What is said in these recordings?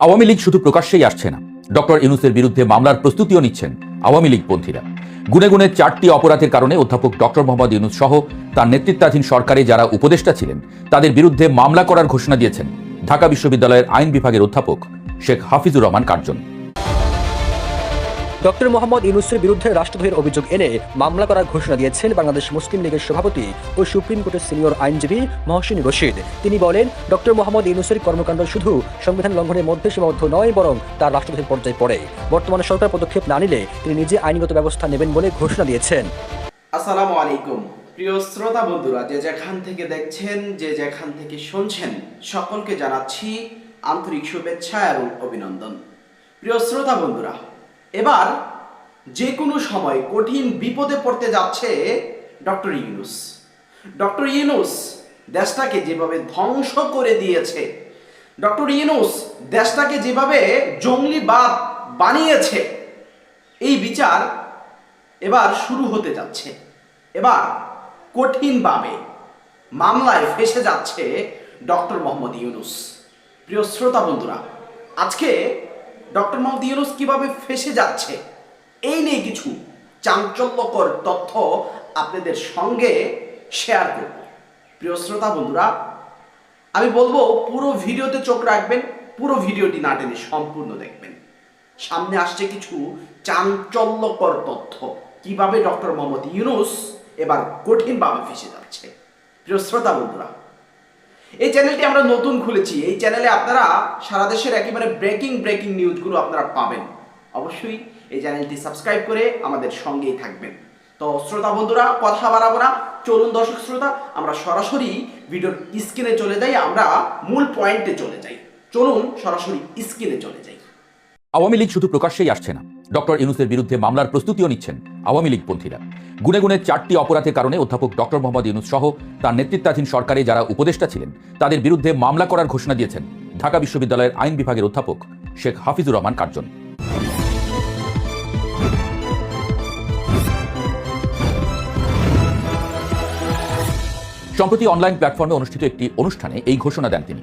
আওয়ামী লীগ শুধু প্রকাশ্যেই আসছে না, ডক্টর ইউনূসের বিরুদ্ধে মামলার প্রস্তুতিও নিচ্ছেন আওয়ামী লীগপন্থীরা। গুনে গুনে 4টি অপরাধের কারণে অধ্যাপক ডক্টর মোহাম্মদ ইউনূস সহ তার নেতৃত্বাধীন সরকারে যারা উপদেষ্টা ছিলেন তাদের বিরুদ্ধে মামলা করার ঘোষণা দিয়েছেন ঢাকা বিশ্ববিদ্যালয়ের আইন বিভাগের অধ্যাপক শেখ হাফিজুর রহমান কার্জন। ডক্টর মোহাম্মদ ইউনূসের বিরুদ্ধে রাষ্ট্রদ্রোহের অভিযোগ এনে মামলা করার ঘোষণা দিয়েছেন বাংলাদেশ মুসলিম লীগের সভাপতি ও সুপ্রিম কোর্টের সিনিয়র আইনজীবী মহসিন রশিদ। তিনি বলেন, ডক্টর মোহাম্মদ ইউনূসের কর্মকাণ্ড শুধু সংবিধান লঙ্ঘনের মধ্যে সীমাবদ্ধ নয়, বরং তার রাষ্ট্রদ্রোহের পর্যায়ে পড়ে। বর্তমানে সরকার পদক্ষেপ না নিলে তিনি নিজে আইনগত ব্যবস্থা নেবেন বলে ঘোষণা দিয়েছেন। আসসালামু আলাইকুম প্রিয় শ্রোতা বন্ধুরা, যে যেখান থেকে দেখছেন, যে যেখান থেকে শুনছেন, সকলকে জানাচ্ছি আন্তরিক শুভেচ্ছা এবং অভিনন্দন। প্রিয় শ্রোতা বন্ধুরা, এবার যে কোনো সময় কঠিন বিপদে পড়তে যাচ্ছে ডক্টর ইউনূস। ডক্টর ইউনূস দেশটাকে যেভাবে ধ্বংস করে দিয়েছে, ডক্টর ইউনূস দেশটাকে যেভাবে জঙ্গলিবাদ বানিয়েছে, এই বিচার এবার শুরু হতে যাচ্ছে। এবার কঠিনভাবে মামলায় ফেঁসে যাচ্ছে ডক্টর মোহাম্মদ ইউনূস। প্রিয় শ্রোতা বন্ধুরা, আজকে ডক্টর মোহাম্মদ ইউনূস কিভাবে ফেঁসে যাচ্ছে এই নিয়ে কিছু চাঞ্চল্যকর তথ্য আপনাদের সঙ্গে শেয়ার করব। প্রিয় শ্রোতা বন্ধুরা, আমি বলবো পুরো ভিডিওতে চোখ রাখবেন, পুরো ভিডিওটি না টেনে সম্পূর্ণ দেখবেন। সামনে আসছে কিছু চাঞ্চল্যকর তথ্য, কিভাবে ডক্টর মোহাম্মদ ইউনূস এবার কঠিনভাবে ফেঁসে যাচ্ছে। প্রিয় শ্রোতা বন্ধুরা, এই চ্যানেলটি আমরা নতুন খুলেছি। এই চ্যানেলে আপনারা সারা দেশের একেবারে ব্রেকিং নিউজগুলো আপনারা পাবেন। অবশ্যই এই চ্যানেলটি সাবস্ক্রাইব করে আমাদের সঙ্গেই থাকবেন। তো শ্রোতা বন্ধুরা, কথা বাড়াবো না, চলুন দর্শক শ্রোতা আমরা সরাসরি ভিডিওর স্ক্রিনে চলে যাই, আমরা মূল পয়েন্টে চলে যাই। চলুন সরাসরি স্ক্রিনে চলে যাই। আওয়ামী লীগ শুধু প্রকাশ্যেই আসছে না, ডক্টর ইউনূসের বিরুদ্ধে মামলার প্রস্তুতিও নিচ্ছেন আওয়ামী লীগপন্থীরা। গুনে গুনে 4টি অপরাধের কারণে অধ্যাপক ডক্টর মোহাম্মদ ইউনূস সহ তার নেতৃত্বাধীন সরকারে যারা উপদেষ্টা ছিলেন তাদের বিরুদ্ধে মামলা করার ঘোষণা দিয়েছেন ঢাকা বিশ্ববিদ্যালয়ের আইন বিভাগের অধ্যাপক শেখ হাফিজুর রহমান কার্জন। সম্প্রতি অনলাইন প্ল্যাটফর্মে অনুষ্ঠিত একটি অনুষ্ঠানে এই ঘোষণা দেন তিনি।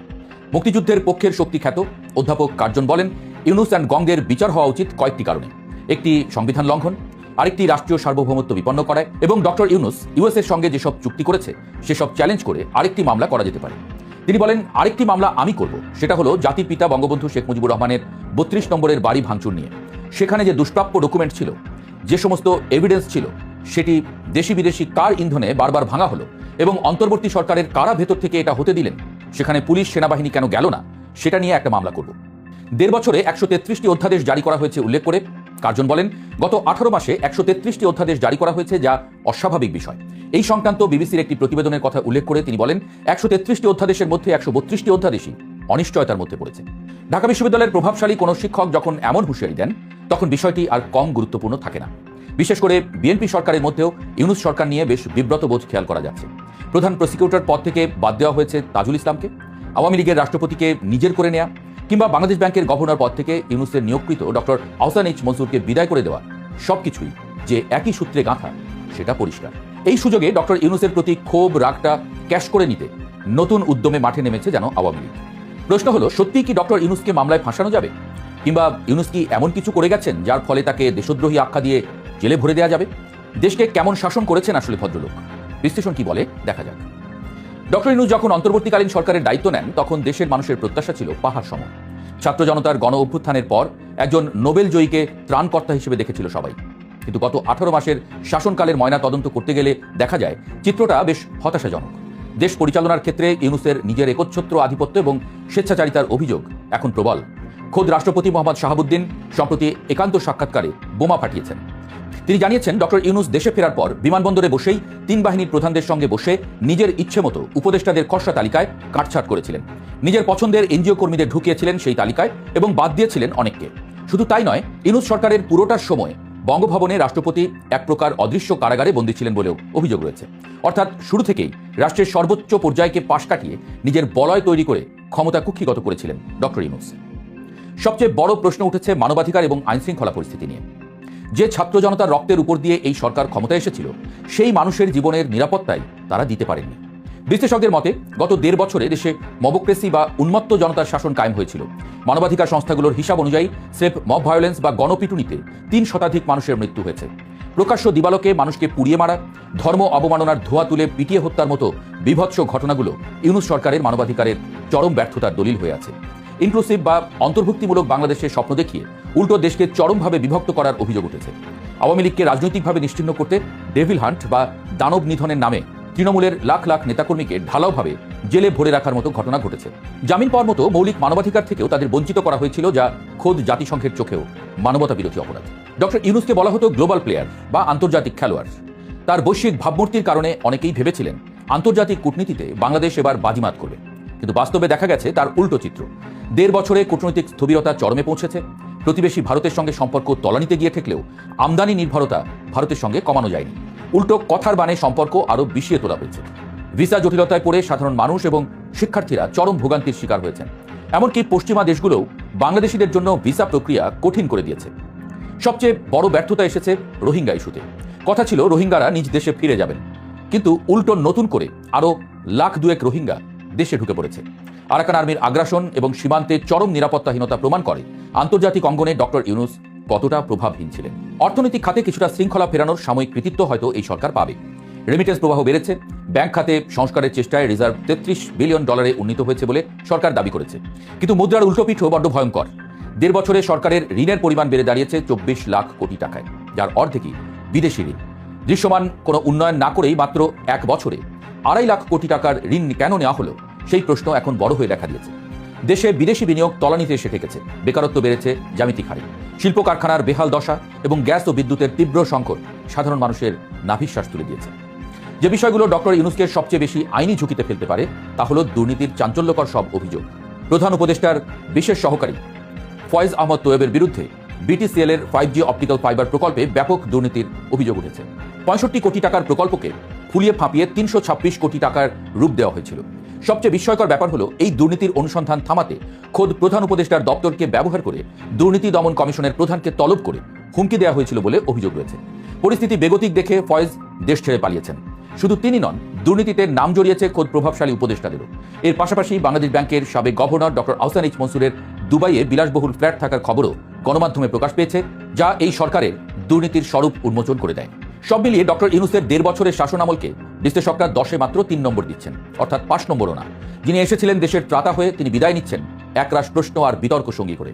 মুক্তিযুদ্ধের পক্ষের শক্তি খ্যাত অধ্যাপক কার্জন বলেন, ইউনূস অ্যান্ড গংদের বিচার হওয়া উচিত কয়েকটি কারণে। একটি সংবিধান লঙ্ঘন, আরেকটি রাষ্ট্রীয় সার্বভৌমত্ব বিপন্ন করায়, এবং ডক্টর ইউনূস ইউএস এর সঙ্গে যেসব চুক্তি করেছে সেসব চ্যালেঞ্জ করে আরেকটি মামলা করা যেতে পারে। তিনি বলেন, আরেকটি মামলা আমি করব, সেটা হলো জাতির পিতা বঙ্গবন্ধু শেখ মুজিবুর রহমানের 32 নম্বরের বাড়ি ভাঙচুর নিয়ে। সেখানে যে দুষ্প্রাপ্য ডকুমেন্ট ছিল, যে সমস্ত এভিডেন্স ছিল, সেটি দেশি বিদেশি কার ইন্ধনে বারবার ভাঙা হলো, এবং অন্তর্বর্তী সরকারের কারা ভেতর থেকে এটা হতে দিলেন, সেখানে পুলিশ সেনাবাহিনী কেন গেল না, সেটা নিয়ে একটা মামলা করব। 1.5 বছরে 133টি অধ্যাদেশ জারি করা হয়েছে উল্লেখ করে কার্জন বলেন, গত 18 মাসে 133টি অধ্যাদেশ জারি করা হয়েছে, যা অস্বাভাবিক বিষয়। এই সংক্রান্ত বিবিসির একটি প্রতিবেদনের কথা উল্লেখ করে তিনি বলেন, 133টি অধ্যাদেশের মধ্যে 132টি অধ্যাদেশই অনিশ্চয়তার মধ্যে পড়েছে। ঢাকা বিশ্ববিদ্যালয়ের প্রভাবশালী কোনো শিক্ষক যখন এমন হুঁশিয়ারি দেন, তখন বিষয়টি আর কম গুরুত্বপূর্ণ থাকে না। বিশেষ করে বিএনপি সরকারের মধ্যেও ইউনূস সরকার নিয়ে বেশ বিব্রত বোধ খেয়াল করা যাচ্ছে। প্রধান প্রসিকিউটর পদ থেকে বাদ দেওয়া হয়েছে তাজুল ইসলামকে, আওয়ামী লীগের রাষ্ট্রপতিকে নিজের করে নেয়া, কিংবা বাংলাদেশ ব্যাংকের গভর্নর পদ থেকে ইউনূসের নিয়োগকৃত ডক্টর আহসান এইচ মনসুরকে বিদায় করে দেওয়া, সবকিছুই যে একই সূত্রে গাঁথা সেটা পরিষ্কার। এই সুযোগে ডক্টর ইউনূসের প্রতি ক্ষোভ রাগটা ক্যাশ করে নিতে নতুন উদ্যমে মাঠে নেমেছে যেন আওয়ামী লীগ। প্রশ্ন হলো, সত্যিই কি ডক্টর ইউনূসকে মামলায় ফাঁসানো যাবে? কিংবা ইউনূস কি এমন কিছু করে গেছেন যার ফলে তাকে দেশদ্রোহী আখ্যা দিয়ে জেলে ভরে দেওয়া যাবে? দেশকে কেমন শাসন করেছেন আসলে ভদ্রলোক? বিশ্লেষণ কি বলে দেখা যাক। ডক্টর ইউনূস যখন অন্তর্বর্তীকালীন সরকারের দায়িত্ব নেন, তখন দেশের মানুষের প্রত্যাশা ছিল পাহাড় সম। ছাত্র জনতার গণ অভ্যুত্থানের পর একজন নোবেল জয়ীকে ত্রাণকর্তা হিসেবে দেখেছিল সবাই। কিন্তু গত 18 মাসের শাসনকালের ময়না তদন্ত করতে গেলে দেখা যায় চিত্রটা বেশ হতাশাজনক। দেশ পরিচালনার ক্ষেত্রে ইউনূসের নিজের একচ্ছত্র আধিপত্য এবং স্বেচ্ছাচারিতার অভিযোগ এখন প্রবল। খোদ রাষ্ট্রপতি মোহাম্মদ শাহাবুদ্দিন সম্প্রতি একান্ত সাক্ষাৎকারে বোমা ফাটিয়েছেন। তিনি জানিয়েছেন, ডক্টর ইউনূস দেশে ফেরার পর বিমানবন্দরে বসেই 3 বাহিনীর প্রধানদের সঙ্গে বসে নিজের ইচ্ছে মতো উপদেষ্টাদের খসড়া তালিকায় কাটছাঁট করেছিলেন। নিজের পছন্দের এনজিও কর্মীদের ঢুকিয়েছিলেন সেই তালিকায় এবং বাদ দিয়েছিলেন অনেককে। শুধু তাই নয়, ইউনূস সরকারের পুরোটার সময় বঙ্গভবনে রাষ্ট্রপতি এক প্রকার অদৃশ্য কারাগারে বন্দী ছিলেন বলেও অভিযোগ রয়েছে। অর্থাৎ শুরু থেকেই রাষ্ট্রের সর্বোচ্চ পর্যায়কে পাশ কাটিয়ে নিজের বলয় তৈরি করে ক্ষমতা কুক্ষিগত করেছিলেন ডক্টর ইউনূস। সবচেয়ে বড় প্রশ্ন উঠেছে মানবাধিকার এবং আইনশৃঙ্খলা পরিস্থিতি নিয়ে। যে ছাত্র জনতার রক্তের উপর দিয়ে এই সরকার ক্ষমতায় এসেছিল, সেই মানুষের জীবনের নিরাপত্তাই তারা দিতে পারেননি। বিশ্লেষকদের মতে গত 1.5 বছরে দেশে মবক্রেসি বা উন্মত্ত জনতার শাসন কায়েম হয়েছিল। মানবাধিকার সংস্থাগুলোর হিসাব অনুযায়ী স্রেফ মব ভায়োলেন্স বা গণপিটুনিতে 3 শতাধিক মানুষের মৃত্যু হয়েছে। প্রকাশ্য দিবালোকে মানুষকে পুড়িয়ে মারা, ধর্ম অবমাননার ধোঁয়া তুলে পিটিয়ে হত্যার মতো বিভৎস ঘটনাগুলো ইউনূস সরকারের মানবাধিকারের চরম ব্যর্থতার দলিল হয়ে আছে। ইনক্লুসিভ বা অন্তর্ভুক্তিমূলক বাংলাদেশের স্বপ্ন দেখিয়ে উল্টো দেশকে চরমভাবে বিভক্ত করার অভিযোগ উঠেছে। আওয়ামী লীগকে রাজনৈতিকভাবে নিশ্চিহ্ন করতে ডেভিল হান্ট বা দানব নিধনের নামে তৃণমূলের লাখ লাখ নেতাকর্মীকে ঢালাওভাবে জেলে ভরে রাখার মতো ঘটনা ঘটেছে। জামিন পাওয়ার মতো মৌলিক মানবাধিকার থেকেও তাদের বঞ্চিত করা হয়েছিল, যা খোদ জাতিসংঘের চোখেও মানবতা বিরোধী অপরাধ। ডক্টর ইউনূসকে বলা হতো গ্লোবাল প্লেয়ার বা আন্তর্জাতিক খেলোয়াড়। তার বৈশ্বিক ভাবমূর্তির কারণে অনেকেই ভেবেছিলেন আন্তর্জাতিক কূটনীতিতে বাংলাদেশ এবার বাজিমাত করবে, কিন্তু বাস্তবে দেখা গেছে তার উল্টো চিত্র। 1.5 বছরে কূটনৈতিক স্থবিরতা চরমে পৌঁছেছে। প্রতিবেশী ভারতের সঙ্গে সম্পর্ক তলানিতে গিয়ে ঠেকলেও আমদানি নির্ভরতা ভারতের সঙ্গে কমানো যায়নি, উল্টো কথার বানে সম্পর্ক আরও বিষিয়ে তোলা হয়েছে। ভিসা জটিলতায় পড়ে সাধারণ মানুষ এবং শিক্ষার্থীরা চরম ভোগান্তির শিকার হয়েছেন। এমনকি পশ্চিমা দেশগুলোও বাংলাদেশিদের জন্য ভিসা প্রক্রিয়া কঠিন করে দিয়েছে। সবচেয়ে বড় ব্যর্থতা এসেছে রোহিঙ্গা ইস্যুতে। কথা ছিল রোহিঙ্গারা নিজ দেশে ফিরে যাবেন, কিন্তু উল্টো নতুন করে আরও 1,2 রোহিঙ্গা দেশে ঢুকে পড়েছে। আরাকান আর্মির আগ্রাসন এবং সীমান্তে চরম নিরাপত্তাহীনতা প্রমাণ করে আন্তর্জাতিক অঙ্গনে ডক্টর ইউনূস কতটা প্রভাবহীন ছিলেন। অর্থনৈতিক খাতে কিছুটা শৃঙ্খলা ফেরানোর সাময়িক কৃতিত্ব হয়তো এই সরকার পাবে। রেমিটেন্স প্রবাহ বেড়েছে। ব্যাংক খাতে সংস্কারের চেষ্টায় রিজার্ভ $33 বিলিয়ন উন্নীত হয়েছে বলে সরকার দাবি করেছে। কিন্তু মুদ্রার উল্টোপিঠও বড্ড ভয়ঙ্কর। 1.5 বছরে সরকারের ঋণের পরিমাণ বেড়ে দাঁড়িয়েছে 24 লাখ কোটি টাকায়, যার অর্ধেকই বিদেশি ঋণ। দৃশ্যমান কোনো উন্নয়ন না করেই মাত্র 1 বছরে 2.5 লাখ কোটি টাকার ঋণ কেন নেওয়া হলো, সেই প্রশ্ন এখন বড় হয়ে দেখা দিয়েছে। দেশে বিদেশি বিনিয়োগ তলানিতে এসে ঠেকেছে। বেকারত্ব বেড়েছে জ্যামিতিক হারে। শিল্প কারখানার বেহাল দশা এবং গ্যাস ও বিদ্যুতের তীব্র সংকট সাধারণ মানুষের নাভিশ্বাস তুলে দিয়েছে। যে বিষয়গুলো ডক্টর ইউনূসকে সবচেয়ে বেশি আইনি ঝুঁকিতে ফেলতে পারে তা হলো দুর্নীতির চাঞ্চল্যকর সব অভিযোগ। প্রধান উপদেষ্টার বিশেষ সহকারী ফয়েজ আহমদ তোয়েবের বিরুদ্ধে বিটিসিএল এর 5G অপটিক্যাল ফাইবার প্রকল্পে ব্যাপক দুর্নীতির অভিযোগ উঠেছে। 65 কোটি টাকার প্রকল্পকে ফুলিয়ে ফাঁপিয়ে 326 কোটি টাকার রূপ দেওয়া হয়েছিল। সবচেয়ে বিস্ময়কর ব্যাপার হলো এই দুর্নীতির অনুসন্ধান থামাতে খোদ প্রধান উপদেষ্টার দপ্তরকে ব্যবহার করে দুর্নীতি দমন কমিশনের প্রধানকে তলব করে হুমকি দেওয়া হয়েছিল বলে অভিযোগ রয়েছে। পরিস্থিতি বেগতিক দেখে ফয়েজ দেশ ছেড়ে পালিয়েছেন। শুধু তিনি নন, দুর্নীতিতে নাম জড়িয়েছে খোদ প্রভাবশালী উপদেষ্টাদেরও। এর পাশাপাশি বাংলাদেশ ব্যাংকের সাবেক গভর্নর ডক্টর আহসান এইচ মনসুরের দুবাইয়ে বিলাসবহুল ফ্ল্যাট থাকার খবরও গণমাধ্যমে প্রকাশ পেয়েছে, যা এই সরকারের দুর্নীতির স্বরূপ উন্মোচন করে দেয়। সব মিলিয়ে ডক্টর ইউনূসের 1.5 বছরের শাসনামলকে বিশ্লেষকরা 10-এ মাত্র 3 নম্বর দিচ্ছেন, অর্থাৎ 5 নম্বরও না। যিনি এসেছিলেন দেশের ত্রাতা হয়ে, তিনি বিদায় নিচ্ছেন একরাশ প্রশ্ন আর বিতর্ক সঙ্গী করে।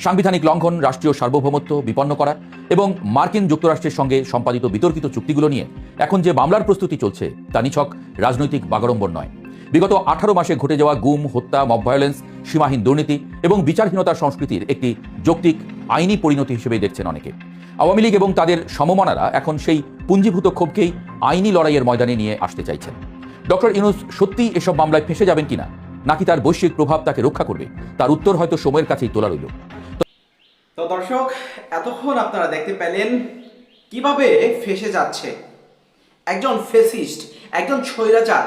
সাংবিধানিক লঙ্ঘন, রাষ্ট্রীয় সার্বভৌমত্ব বিপন্ন করা এবং মার্কিন যুক্তরাষ্ট্রের সঙ্গে সম্পাদিত বিতর্কিত চুক্তিগুলো নিয়ে এখন যে মামলার প্রস্তুতি চলছে তা নিছক রাজনৈতিক বাগাড়ম্বর নয়। বিগত 18 মাসে ঘটে যাওয়া গুম, হত্যা, মব ভায়োলেন্স, সীমাহীন দুর্নীতি এবং বিচারহীনতার সংস্কৃতির একটি যৌক্তিক আইনি পরিণতি হিসেবেই দেখছেন অনেকে। আওয়ামী লীগ এবং তাদের সমমনারা এখন সেই পুঞ্জীভূত ক্ষোভকেই আইনি লড়াইয়ের ময়দানে নিয়ে আসতে চাইছেন। ডক্টর ইউনূস সত্যিই এসব মামলায় ফেঁসে যাবেন কিনা, নাকি তার বৈশ্বিক প্রভাব তাকে রক্ষা করবে, তার উত্তর হয়তো সময়ের কাছেই তোলা রইল। তো দর্শক, এতক্ষণ আপনারা দেখতে পেলেন কিভাবে ফেসে যাচ্ছে একজন ফেসিস্ট, একজন স্বৈরাচার,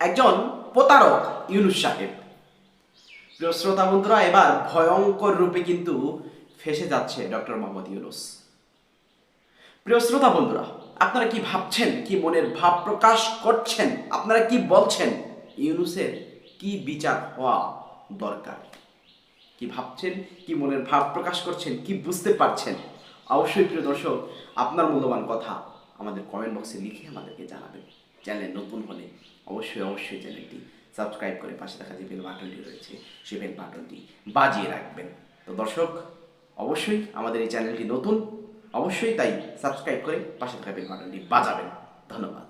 একজন প্রতারক ইউনূস সাহেব। প্রিয় শ্রোতা বন্ধুরা, এবার ভয়ঙ্কর রূপে কিন্তু ফেসে যাচ্ছে ডক্টর মোহাম্মদ ইউনূস। প্রিয় শ্রোতা বন্ধুরা, আপনারা কি ভাবছেন, কি মনের ভাব প্রকাশ করছেন, আপনারা কি বলছেন, ইউনূসের কি বিচার হওয়া দরকার? কি ভাবছেন, কি মনের ভাব প্রকাশ করছেন, কি বুঝতে পারছেন? অবশ্যই প্রিয় দর্শক, আপনার মূল্যবান কথা আমাদের কমেন্ট বক্সে লিখে আমাদেরকে জানাবেন। চ্যানেল নতুন হলে অবশ্যই চ্যানেলটি সাবস্ক্রাইব করে পাশে থাকা যে বেল বাটনটি রয়েছে সেই বেল বাটনটি বাজিয়ে রাখবেন। তো দর্শক, অবশ্যই আমাদের এই চ্যানেলটি নতুন, অবশ্যই তাই সাবস্ক্রাইব করে পাশে থাকা বেল বাটনটি বাজাবেন। ধন্যবাদ।